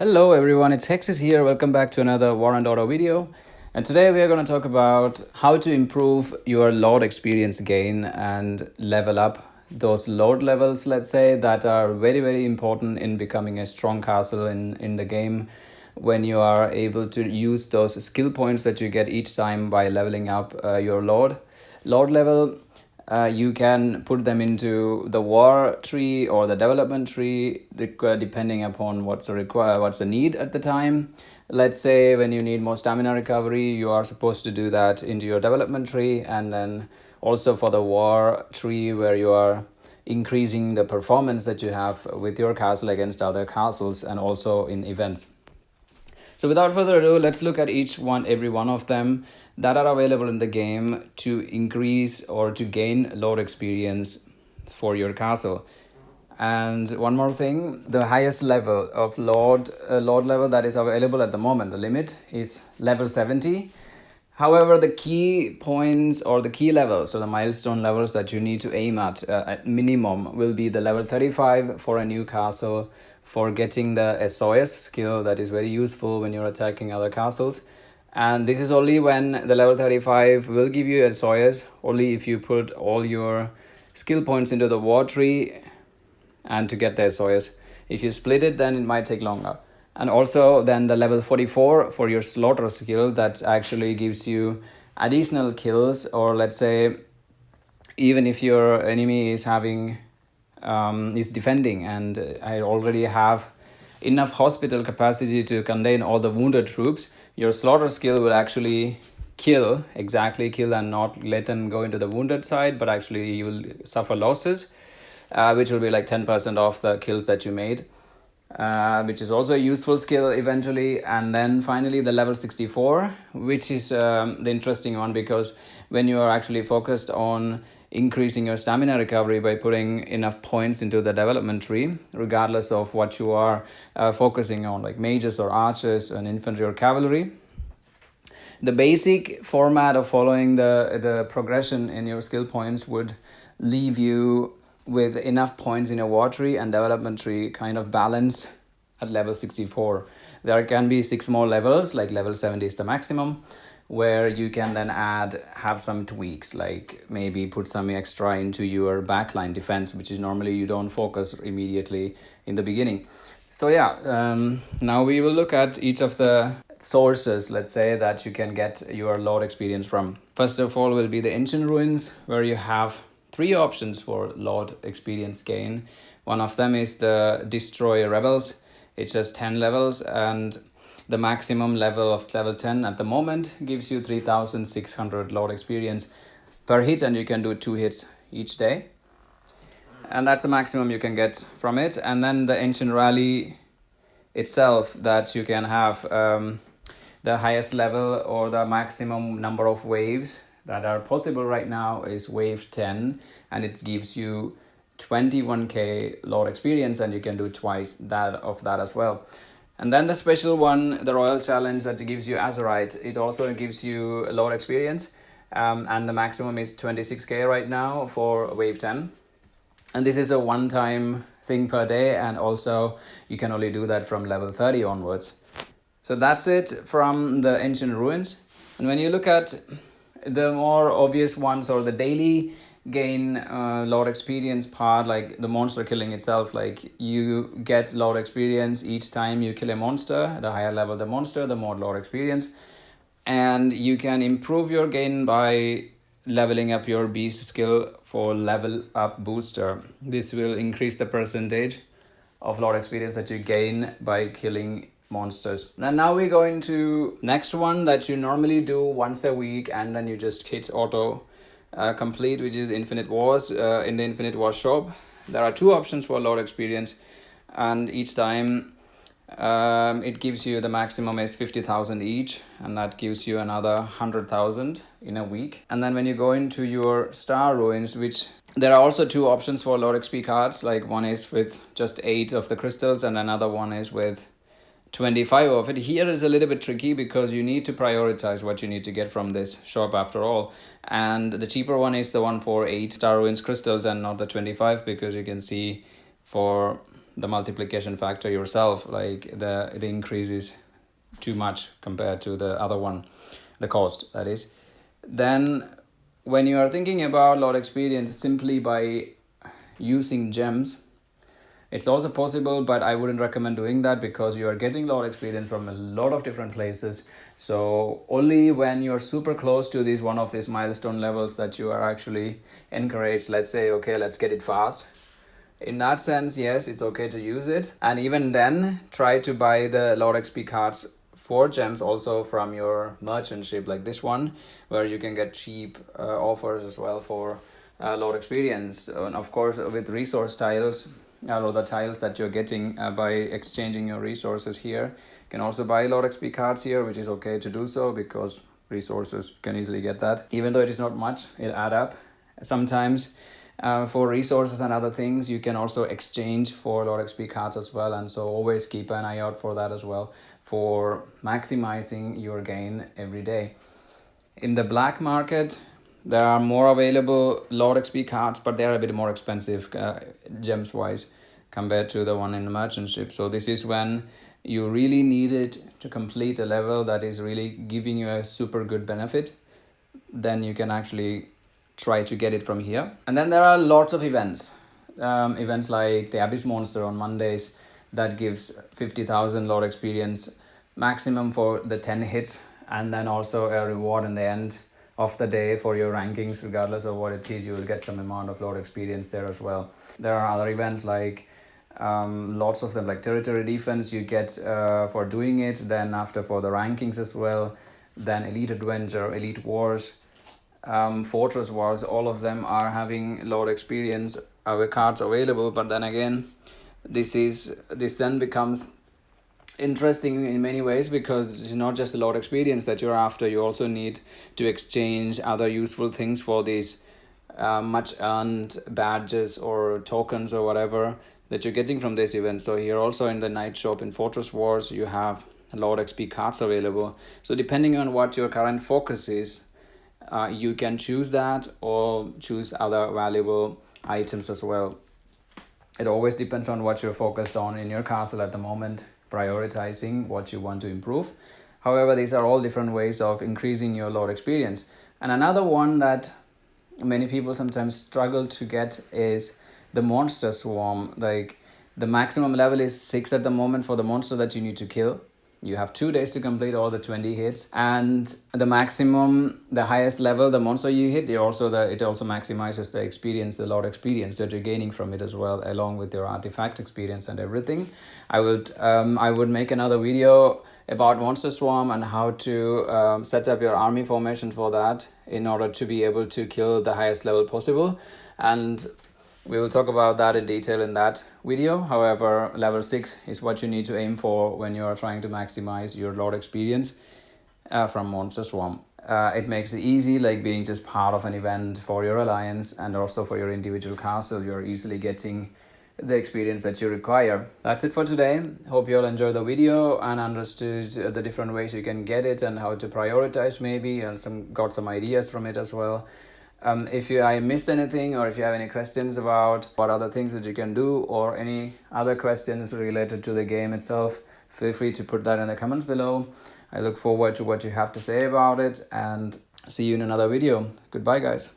Hello everyone, it's Hexis here. Welcome back to another War and Order video. And today we are going to talk about how to improve your Lord experience gain and level up those Lord levels, let's say, that are very important in becoming a strong castle in the game, when you are able to use those skill points that you get each time by leveling up your Lord level. You can put them into the war tree or the development tree, depending upon what's the need at the time. Let's say when you need more stamina recovery, you are supposed to do that into your development tree, and then also for the war tree, where you are increasing the performance that you have with your castle against other castles, and also in events. So without further ado, let's look at every one of them that are available in the game to increase or to gain Lord experience for your castle. And one more thing, the highest level of Lord level that is available at the moment, the limit is level 70. However, the key points or the key levels, or the milestone levels that you need to aim at minimum, will be the level 35 for a new castle, for getting the SOS skill that is very useful when you're attacking other castles. And this is only when the level 35 will give you SOS, only if you put all your skill points into the war tree and to get the SOS. If you split it, then it might take longer. And also then the level 44 for your slaughter skill, that actually gives you additional kills, or let's say even if your enemy is defending and I already have enough hospital capacity to contain all the wounded troops, your slaughter skill will actually kill and not let them go into the wounded side, but actually you will suffer losses, which will be like 10% of the kills that you made, which is also a useful skill eventually. And then finally the level 64, which is the interesting one, because when you are actually focused on increasing your stamina recovery by putting enough points into the development tree, regardless of what you are focusing on, like mages or archers and infantry or cavalry, the basic format of following the progression in your skill points would leave you with enough points in a war tree and development tree kind of balance at level 64. There can be 6 more levels, like level 70 is the maximum, where you can then have some tweaks, like maybe put some extra into your backline defense, which is normally you don't focus immediately in the beginning. So now we will look at each of the sources, let's say, that you can get your Lord experience from. First of all will be the ancient ruins, where you have 3 options for Lord experience gain. One of them is the destroy rebels. It's just 10 levels, and the maximum level of level 10 at the moment gives you 3,600 Lord experience per hit, and you can do 2 hits each day. And that's the maximum you can get from it. And then the ancient rally itself, that you can have the highest level or the maximum number of waves that are possible right now is wave 10, and it gives you 21k Lord experience, and you can do twice that as well. And then the special one, the Royal Challenge, that gives you Azerite. It also gives you a Lord experience, and the maximum is 26k right now for wave 10. And this is a one-time thing per day, and also you can only do that from level 30 onwards. So that's it from the ancient ruins. And when you look at the more obvious ones, or the daily gain Lord experience part, like the monster killing itself, like you get Lord experience each time you kill a monster. The higher level the monster, the more Lord experience. And you can improve your gain by leveling up your beast skill for level up booster. This will increase the percentage of Lord experience that you gain by killing monsters. And now we're going to next one that you normally do once a week, and then you just hit auto complete, which is Infinite Wars. In the Infinite Wars shop, there are 2 options for Lord experience, and each time it gives you, the maximum is 50,000 each, and that gives you another 100,000 in a week. And then when you go into your Star Ruins, which there are also 2 options for Lord XP cards, like one is with just 8 of the crystals, and another one is with 25 of it. Here is a little bit tricky, because you need to prioritize what you need to get from this shop after all. And the cheaper one is the one for 8 Star Ruins crystals and not the 25, because you can see for the multiplication factor yourself, like the increase is too much compared to the other one, the cost, that is. Then when you are thinking about lot experience simply by using gems, it's also possible, but I wouldn't recommend doing that because you are getting lot experience from a lot of different places. So only when you're super close to this one of these milestone levels that you are actually encouraged, let's say, okay, let's get it fast. In that sense, yes, it's okay to use it. And even then, try to buy the lot XP cards for gems also from your merchantship, like this one, where you can get cheap offers as well for lot experience. And of course, with resource tiles, or the tiles that you're getting by exchanging your resources here, you can also buy lot XP cards here, which is okay to do so because resources can easily get that. Even though it is not much, it'll add up. Sometimes for resources and other things, you can also exchange for lot XP cards as well, and so always keep an eye out for that as well, for maximizing your gain every day. In the black market, there are more available lot XP cards, but they're a bit more expensive gems wise compared to the one in the merchantship. So this is when you really need it to complete a level that is really giving you a super good benefit. Then you can actually try to get it from here. And then there are lots of events. Events like the Abyss Monster on Mondays that gives 50,000 lot experience maximum for the 10 hits, and then also a reward in the end of the day for your rankings. Regardless of what it is, you will get some amount of lot experience there as well. There are other events like lots of them, like territory defense you get for doing it, then after for the rankings as well, then elite adventure, elite wars, fortress wars, all of them are having lot experience cards available. But then again, this then becomes interesting in many ways because it's not just a lot experience that you're after. You also need to exchange other useful things for these much earned badges or tokens or whatever that you're getting from this event. So here also in the night shop in Fortress Wars, you have a lot XP cards available. So depending on what your current focus is, you can choose that or choose other valuable items as well. It always depends on what you're focused on in your castle at the moment, prioritizing what you want to improve. However, these are all different ways of increasing your lot experience. And another one that many people sometimes struggle to get is the monster swarm. Like the maximum level is 6 at the moment for the monster that you need to kill. You have 2 days to complete all the 20 hits, and the maximum, the highest level, the monster you hit, it also maximizes the experience, the lot experience that you're gaining from it as well, along with your artifact experience and everything. I would make another video about monster swarm and how to set up your army formation for that in order to be able to kill the highest level possible, and we will talk about that in detail in that video. However, level 6 is what you need to aim for when you are trying to maximize your lot experience from Monster Swarm. It makes it easy, like being just part of an event for your alliance and also for your individual castle. You're easily getting the experience that you require. That's it for today. Hope you all enjoyed the video and understood the different ways you can get it and how to prioritize maybe, and got some ideas from it as well. If I missed anything, or if you have any questions about what other things that you can do, or any other questions related to the game itself, feel free to put that in the comments below. I look forward to what you have to say about it, and see you in another video. Goodbye, guys.